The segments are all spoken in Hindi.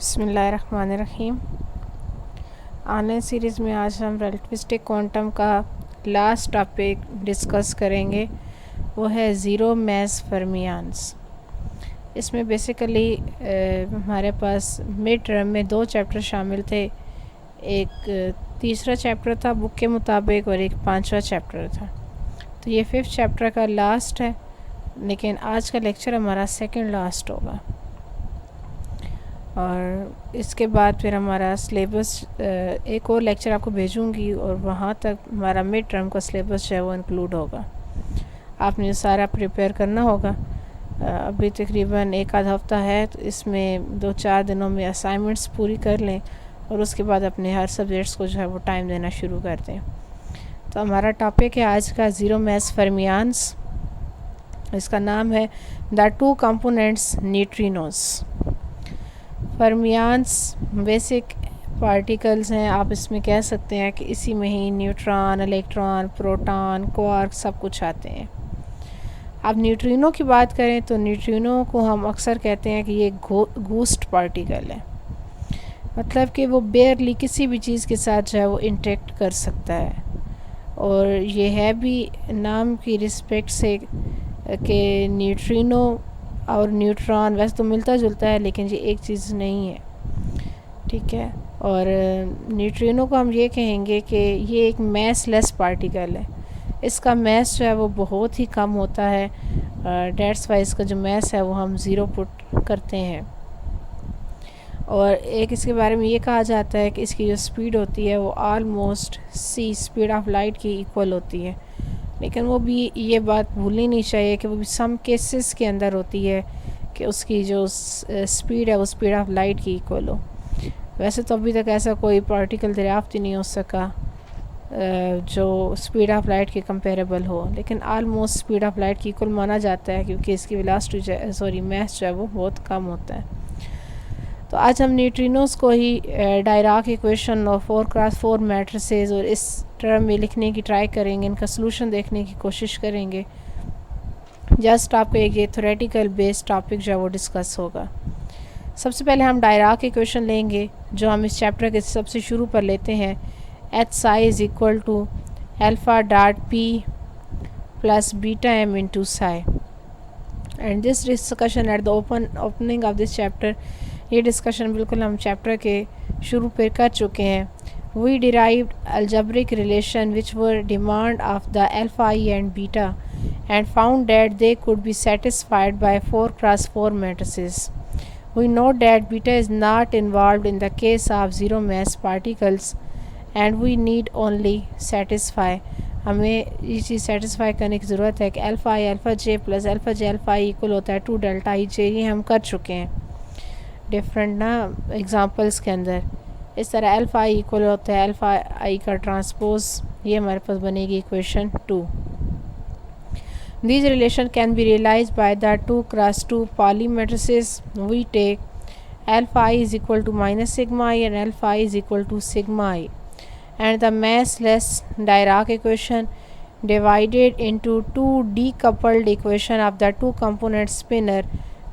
बिस्मिल्लाहिर्रहमानिर्रहीम। ऑनलाइन सीरीज़ में आज हम रिलेटिविस्टिक क्वांटम का लास्ट टॉपिक डिस्कस करेंगे, वो है ज़ीरो मास फर्मियान्स। इसमें बेसिकली हमारे पास मिड टर्म में 2 चैप्टर शामिल थे। एक तीसरा चैप्टर था बुक के मुताबिक और एक 5वां चैप्टर था। तो ये 5th चैप्टर का लास्ट है, लेकिन आज का लेक्चर हमारा सेकंड लास्ट होगा। और इसके बाद फिर हमारा सिलेबस एक और लेक्चर आपको भेजूंगी और वहाँ तक हमारा मिड टर्म का सिलेबस जो है वो इंक्लूड होगा। आपने सारा प्रिपेयर करना होगा। अभी तकरीबन एक आधा हफ्ता है, तो इसमें 2-4 दिनों में असाइनमेंट्स पूरी कर लें और उसके बाद अपने हर सब्जेक्ट्स को जो है वो टाइम देना शुरू कर दें। तो हमारा टॉपिक है आज का ज़ीरो मास फर्मियान्स। इसका नाम है the two components neutrinos. Fermions basic particles हैं, आप इसमें कह सकते हैं कि इसी में ही न्यूट्रॉन, इलेक्ट्रॉन, प्रोटॉन, क्वार्क सब कुछ आते हैं। अब न्यूट्रिनो की बात करें तो न्यूट्रिनो को हम अक्सर कहते हैं कि ये घोस्ट पार्टिकल है, मतलब कि वो बेयरली किसी भी चीज़ के साथ जो है वो इंटरेक्ट कर सकता है। और ये है भी नाम की रिस्पेक्ट से कि न्यूट्रिनो और न्यूट्रॉन वैसे तो मिलता जुलता है, लेकिन ये एक चीज़ नहीं है, ठीक है। और न्यूट्रिनो को हम ये कहेंगे कि ये एक मैसलेस पार्टिकल है। इसका मैस जो है वो बहुत ही कम होता है। डेट्स वाइज इसका जो मैस है वो हम ज़ीरो पुट करते हैं। और एक इसके बारे में ये कहा जाता है कि इसकी जो स्पीड होती है वो almost c speed of light की इक्वल होती है। लेकिन वो भी ये बात भूलनी नहीं चाहिए कि वो भी सम केसेस के अंदर होती है कि उसकी जो स्पीड है वो स्पीड ऑफ लाइट की इक्वल हो। वैसे तो अभी तक ऐसा कोई पार्टिकल दरियाफ्त ही नहीं हो सका जो स्पीड ऑफ लाइट के कंपेरेबल हो, लेकिन आलमोस्ट स्पीड ऑफ लाइट की इक्वल माना जाता है क्योंकि इसकी वेलोसिटी मैस जो है वो बहुत कम होता है। तो आज हम न्यूट्रिनोस को ही डायराक इक्वेशन और 4x4 मैट्रिसेस और इस टर्म में लिखने की ट्राई करेंगे, इनका सलूशन देखने की कोशिश करेंगे। जस्ट आपको एक ये थ्योरेटिकल बेस्ड टॉपिक जो है वो डिस्कस होगा। सबसे पहले हम डायराक इक्वेशन लेंगे जो हम इस चैप्टर के सबसे शुरू पर लेते हैं। H psi is equal to alpha dot P plus beta M into psi. And this discussion at the opening of this chapter, ये डिस्कशन बिल्कुल हम चैप्टर के शुरू पे कर चुके हैं। We derived algebraic relation which were demand of the alpha I and beta and found that they could be satisfied by 4x4 matrices. We note that beta is not involved in the case of zero mass particles and we need only satisfy, हमें ये चीज़ सेटिस्फाई करने की ज़रूरत है कि alpha I alpha J plus alpha J alpha I equal होता है 2 डेल्टा आई जे। ये हम कर चुके हैं डिफरेंट ना एग्जांपल्स के अंदर। इस तरह अल्फ़ा आई इक्वल होता है अल्फ़ा आई का ट्रांसपोज, ये हमारे पास बनेगी equation 2। This relation can be realized by the 2x2 Pauli matrices. We take alpha I is equal to minus sigma I and alpha I is equal to sigma I and the massless Dirac equation divided into 2 decoupled equation of the two component spinor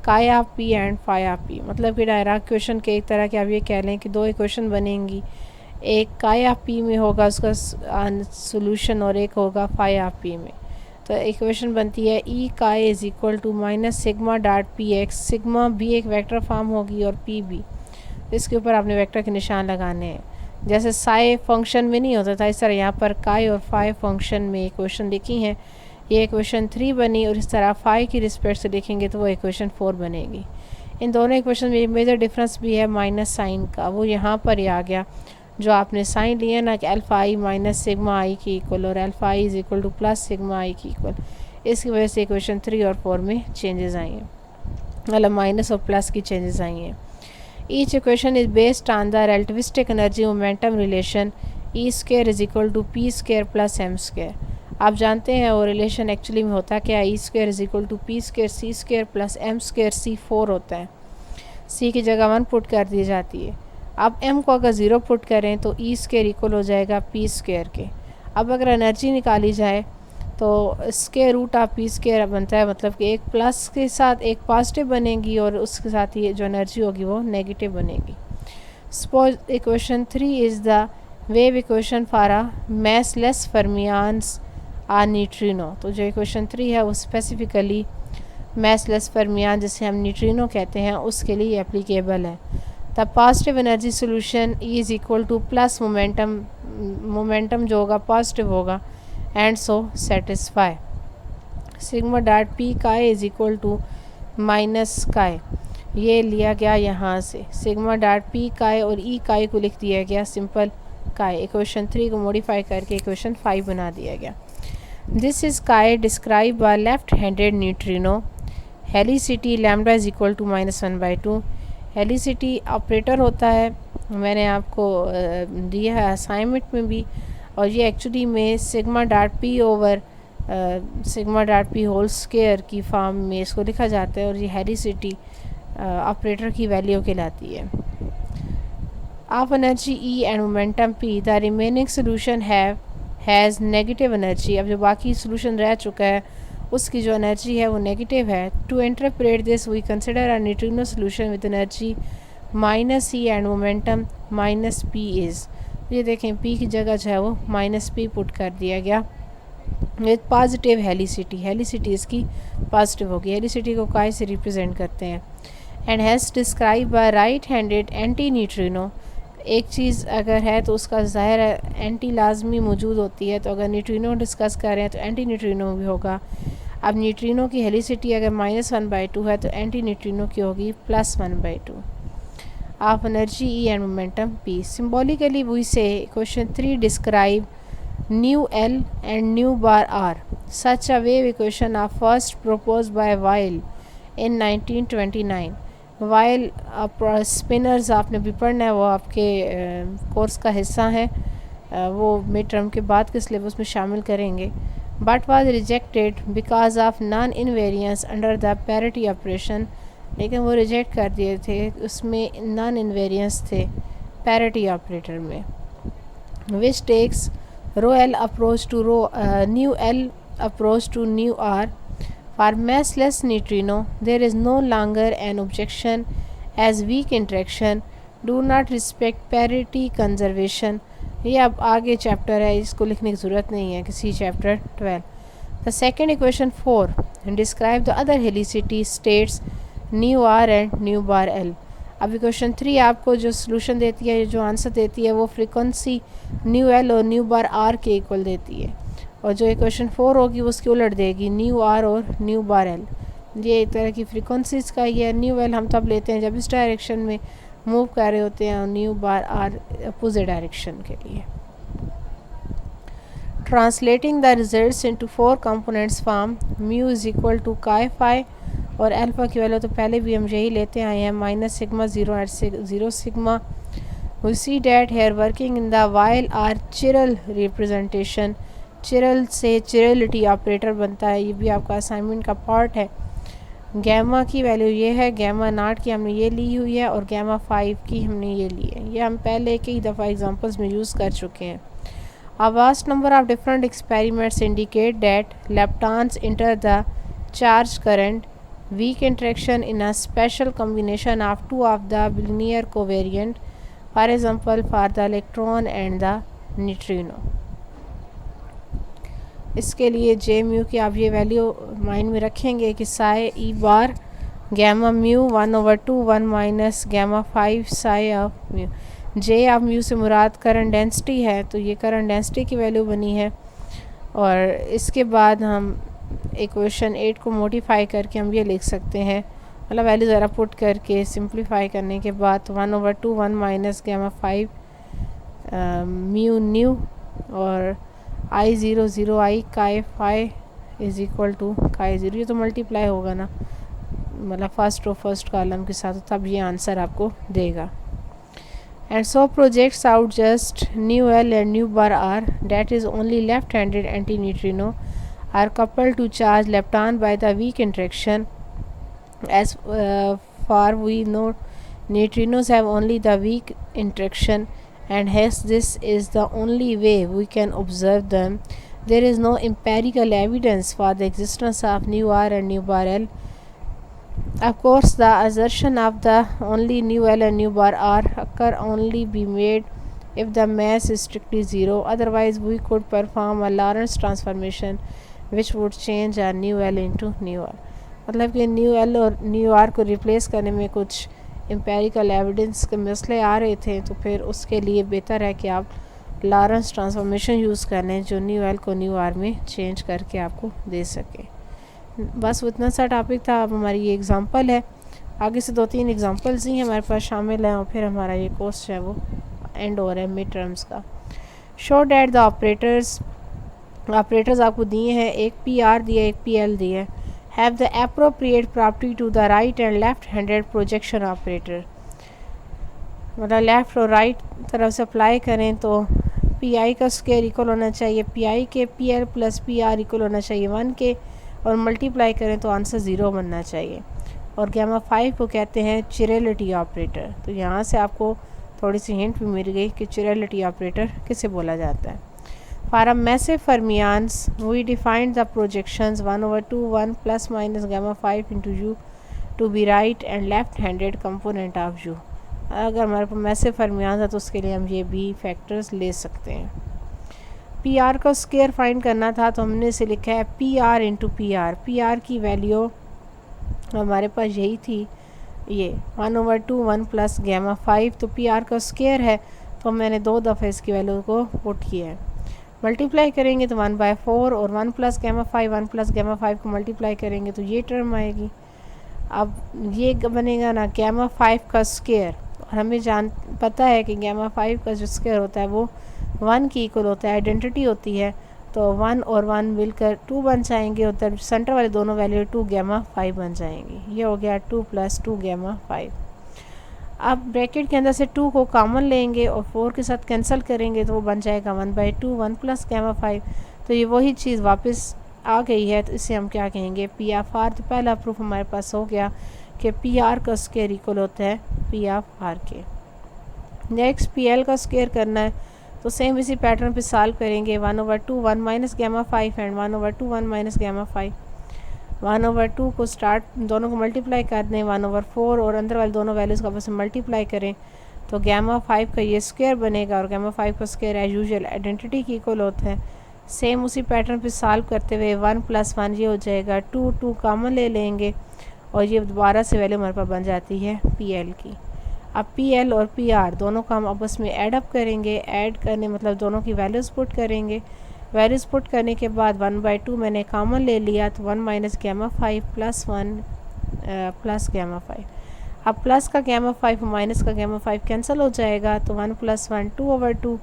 chi of P and phi of P. मतलब कि डायराक इक्वेशन के एक तरह के आप ये कह लें कि 2 इक्वेशन बनेंगी, एक काय ऑफ पी में होगा उसका सोल्यूशन और एक होगा फाई ऑफ पी में। तो इक्वेशन बनती है E chi is equal to minus sigma dot P x. Sigma भी एक वेक्टर फॉर्म होगी और पी भी, इसके ऊपर आपने वेक्टर के निशान लगाने हैं। जैसे साई फंक्शन में नहीं होता था, इस तरह यहाँ पर काय और फाई फंक्शन में इक्वेशन लिखी हैं। ये इक्वेशन 3 बनी और इस तरह फाई की रिस्पेक्ट से लिखेंगे तो वो इक्वेशन 4 बनेगी। इन दोनों इक्वेशन में मेजर डिफरेंस भी है माइनस साइन का, वो यहाँ पर ही आ गया। जो आपने साइन लिया ना कि alpha I minus sigma I की इक्वल और alpha I is equal to plus sigma I की इक्वल, इसकी वजह से इक्वेशन 3 और 4 में चेंजेस आई हैं, मतलब माइनस और प्लस की चेंजेस आई हैं। Each equation is based on the relativistic energy momentum relation E square is equal to P square plus M square। आप जानते हैं वो रिलेशन एक्चुअली में होता क्या है। E square is equal to P square C square plus M square C4 होता है। C की जगह 1 पुट कर दी जाती है। अब M को अगर 0 पुट करें तो E square इक्वल हो जाएगा P square के। अब अगर एनर्जी निकाली जाए तो square root of P square बनता है, मतलब कि एक प्लस के साथ एक पॉजिटिव बनेगी और उसके साथ ये जो एनर्जी होगी वो नेगेटिव बनेगी। Suppose equation 3 is the wave equation for a massless fermions or neutrino. तो जो इक्वेशन 3 है वो स्पेसिफिकली massless fermion जिसे हम न्यूट्रिनो कहते हैं उसके लिए एप्लीकेबल है। The positive energy solution is equal to plus momentum, momentum जो होगा पॉजिटिव होगा, and so satisfy. Sigma dot P काय इज़ इक्वल टू माइनस काय, ये लिया गया यहाँ से सिग्मा डॉट पी काय और ई काय को लिख दिया गया सिंपल काय। इक्वेशन 3 को मॉडिफाई करके इक्वेशन 5 बना दिया गया। This is chi describe by left handed neutrino helicity lambda is equal to -1/2। Helicity operator होता है, मैंने आपको दिया है असाइनमेंट में भी, और ये एक्चुअली में sigma dot P over sigma dot P whole square की फॉर्म में इसको लिखा जाता है, और ये हेलिसिटी ऑपरेटर की वैल्यू कहलाती है। Of energy E and momentum P the remaining solution has negative energy. अब जो बाकी सोल्यूशन रह चुका है उसकी जो एनर्जी है वो नेगेटिव है। To interpret this we consider a neutrino solution with energy minus E and momentum minus P is. ये देखें पी की जगह जो है वो माइनस पी पुट कर दिया गया विद पॉजिटिव हेलिसिटी। हेलिसिटी इसकी पॉजिटिव होगी। हेलिसिटी को काय से रिप्रेजेंट करते हैं। And has describe by right handed anti neutrino. एक चीज़ अगर है तो उसका ज़ाहिर है एंटी लाजमी मौजूद होती है, तो अगर न्यूट्रिनो डिस्कस कर रहे हैं तो एंटी न्यूट्रिनो भी होगा। अब न्यूट्रिनो की हेलिसिटी अगर -1/2 है तो एंटी न्यूट्रिनो की होगी +1/2 of energy E and momentum P. Symbolically we say question 3 describe nu L and nu bar R such a wave equation are first propose by Weyl in 1929। Weyl spinors आपने भी पढ़ना है, वो आपके कोर्स का हिस्सा है, वो मिड टर्म के बाद के सिलेबस में शामिल करेंगे। But was rejected because of non invariance under the parity operation. लेकिन वो रिजेक्ट कर दिए थे, उसमें नॉन इनवेरियंस थे पैरिटी ऑपरेटर में। Which takes rho L approach to rho nu L approach to nu R. For massless neutrino, there is no longer an objection as weak interaction do not respect parity conservation। ये अब आगे चैप्टर है, इसको लिखने की ज़रूरत नहीं है, किसी chapter 12। The second equation 4 describe the other helicity states nu r and nu bar l। अब इक्वेशन 3 आपको जो सोल्यूशन देती है, जो आंसर देती है, वो फ्रीक्वेंसी न्यू एल और न्यू बार आर के इक्वल देती है, और जो इक्वेशन 4 होगी वो उसकी उलट देगी न्यू आर और न्यू बार एल। ये एक तरह की फ्रीक्वेंसीज का ही है। न्यू एल हम तब लेते हैं जब इस डायरेक्शन में मूव कर रहे होते हैं, और nu bar R opposite direction के लिए। Translating the results into 4 components form mu is equal to chi phi, और अल्फ़ा की वैल्यू तो पहले भी हम यही लेते आए हैं -σ 0 at 0 sigma. We see that here working in the Weyl or chiral representation. Chiral से चिरलिटी ऑपरेटर बनता है, ये भी आपका असाइनमेंट का पार्ट है। गैमा की वैल्यू ये है, गैमा नॉट की हमने ये ली हुई है, और गैमा 5 की हमने ये ली है। ये हम पहले कई दफ़ा एग्जांपल्स में यूज़ कर चुके हैं। A vast number of different experiments indicate that leptons enter the charge current weak interaction in a special combination of two of the linear covariant, for example for the electron and the neutrino। इसके लिए जे म्यू की आप ये वैल्यू माइंड में रखेंगे कि psi E bar gamma mu 1/2 1 minus gamma 5 psi of mu. J of mu से मुराद करंट डेंसिटी है, तो ये करंट डेंसिटी की वैल्यू बनी है। और इसके बाद हम इक्वेशन 8 को मॉडिफाई करके हम ये लिख सकते हैं, मतलब वैल्यू ज़रा पुट करके सिंप्लीफाई करने के बाद 1/2 1 माइनस गैमा 5 म्यू न्यू, और I0 0 I काय फाई इज़ इक्वल टू काय 0। ये तो मल्टीप्लाई होगा ना, मतलब फर्स्ट रो फर्स्ट कॉलम के साथ, तब ये आंसर आपको देगा। And so projects out just nu L and nu bar R that is only left handed anti neutrino are coupled to charge lepton by the weak interaction। As far we know, neutrinos have only the weak interaction, and hence this is the only way we can observe them। there is no empirical evidence for the existence of new R and new bar L. Of course, the assertion of the only new L and new bar R occur only be made if the mass is strictly zero. Otherwise, we could perform a Lorentz transformation which would change our new L into new R. मतलब कि न्यू एल और न्यू आर को रिप्लेस करने में कुछ एम्पेरिकल एविडेंस के मसले आ रहे थे, तो फिर उसके लिए बेहतर है कि आप लॉरेंस ट्रांसफॉर्मेशन यूज़ कर लें जो न्यू एल को न्यू आर में चेंज करके आपको दे सके। बस उतना सा टॉपिक था। अब हमारी ये एग्ज़ाम्पल है, आगे से 2-3 एग्ज़ाम्पल्स ही हमारे पास शामिल हैं और फिर हमारा ये कोर्स है वो एंड हो रहा है मिड टर्म्स का। शो डैट द ऑपरेटर्स आपको दिए हैं, एक पी आर दिया एक पी एल दिया है। Have the appropriate property to the right and left handed projection operator, मतलब लेफ़्ट और राइट तरफ से अप्लाई करें तो पी आई का स्क्वायर इक्वल होना चाहिए पी आई के, P L plus P R equal होना चाहिए 1 के, और मल्टीप्लाई करें तो आंसर 0 बनना चाहिए। और गामा 5 को कहते हैं चिरलिटी ऑपरेटर। तो यहाँ से आपको थोड़ी सी हिंट भी मिल गई कि चिरलिटी ऑपरेटर किसे बोला जाता है। For a massive fermions we defined the projections 1/2 1 plus minus gamma 5 into U to be right and left handed component of U. अगर हमारे पास मैसिव फर्मियान्स है तो उसके लिए हम ये भी फैक्टर्स ले सकते हैं। पी आर का स्क्वायर फाइंड करना था तो हमने इसे लिखा है P R into P R. P R की वैल्यू हमारे पास यही थी, ये 1/2 1 प्लस गामा 5। तो पी आर का स्क्वायर है तो मैंने 2 दफ़े इसकी वैल्यू को पुट किया है। मल्टीप्लाई करेंगे तो 1/4 और 1 प्लस गामा 5 को मल्टीप्लाई करेंगे तो ये टर्म आएगी। अब ये बनेगा ना गामा 5 का स्क्वायर, और हमें पता है कि गामा 5 का जो स्क्वायर होता है वो 1 की इक्वल होता है, आइडेंटिटी होती है। तो 1 और 1 मिलकर 2 बन जाएंगे और तब सेंटर वाले दोनों वैल्यू 2 गामा 5 बन जाएंगी। ये हो गया 2 + 2 गामा 5। अब ब्रैकेट के अंदर से 2 को कॉमन लेंगे और 4 के साथ कैंसिल करेंगे तो वो बन जाएगा 1/2 1 प्लस गामा 5। तो ये वही चीज़ वापस आ गई है, तो इसे हम क्या कहेंगे पी ऑफ आर। तो पहला प्रूफ हमारे पास हो गया कि पी आर का स्क्वायर इक्वल होता है पी ऑफ आर के। नेक्स्ट पी एल का स्क्वायर करना है तो सेम इसी पैटर्न पे सॉल्व करेंगे। 1/2 1 minus gamma 5 and 1/2 1 minus gamma 5। 1/2 को स्टार्ट दोनों को मल्टीप्लाई कर दें 1/4 और अंदर वाले दोनों वैल्यूज़ को आपस में मल्टीप्लाई करें तो गामा 5 का ये स्क्वायर बनेगा और गामा 5 का स्क्वायर एज यूजुअल आइडेंटिटी की इक्वल होता है। सेम उसी पैटर्न पे सॉल्व करते हुए 1 + 1 ये हो जाएगा 2 कॉमन ले लेंगे और ये दोबारा से वैल्यू हमारे पास बन जाती है पी एल की। अब पी एल और पी आर दोनों का हम आपस में ऐड अप करेंगे। ऐड करने मतलब दोनों की वैल्यूज़ पुट करेंगे। वैल्यूज़ पुट करने के बाद 1/2 मैंने कॉमन ले लिया तो 1 माइनस गामा 5 + 1 प्लस गामा 5। अब प्लस का गामा 5 माइनस का गामा 5 कैंसिल हो जाएगा तो 1 + 1 2/2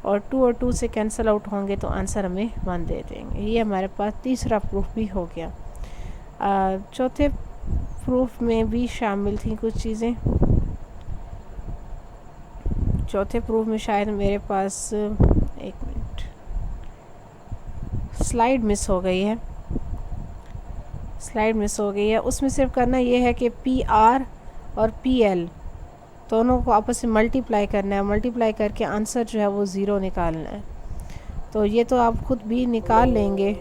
और 2 और 2 से कैंसिल आउट होंगे तो आंसर हमें 1 दे देंगे। ये हमारे पास तीसरा प्रूफ भी हो गया। चौथे प्रूफ में भी शामिल थी कुछ चीज़ें। चौथे प्रूफ में शायद मेरे पास एक मिनट स्लाइड मिस हो गई है। उसमें सिर्फ करना ये है कि पी आर और पी एल दोनों को आपस में मल्टीप्लाई करना है। मल्टीप्लाई करके आंसर जो है वो 0 निकालना है। तो ये तो आप खुद भी निकाल लेंगे।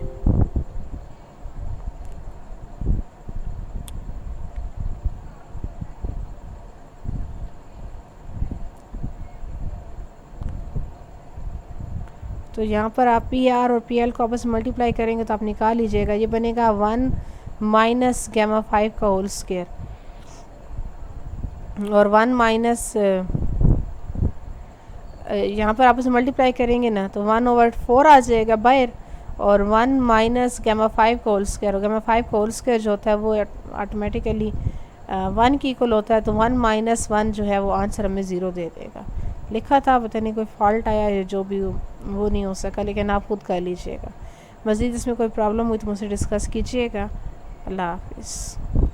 तो यहाँ पर आप पी आर और पी एल को आपस में मल्टीप्लाई करेंगे तो आप निकाल लीजिएगा। ये बनेगा 1 माइनस गामा 5 का होल स्क्वायर और 1 माइनस यहाँ पर आपस में मल्टीप्लाई करेंगे ना तो 1/4 आ जाएगा बाहर और 1 माइनस गामा 5 का होल स्क्वायर। और गामा 5 का होल स्क्वायर जो होता है वो ऑटोमेटिकली 1 की इक्वल होता है। तो 1 - 1 जो है वो आंसर हमें 0 दे देगा। लिखा था पता नहीं कोई फॉल्ट आया या जो भी वो नहीं हो सका, लेकिन आप खुद कर लीजिएगा। मज़ीद इसमें कोई प्रॉब्लम हुई तो मुझसे डिस्कस कीजिएगा। अल्लाह हाफिज़।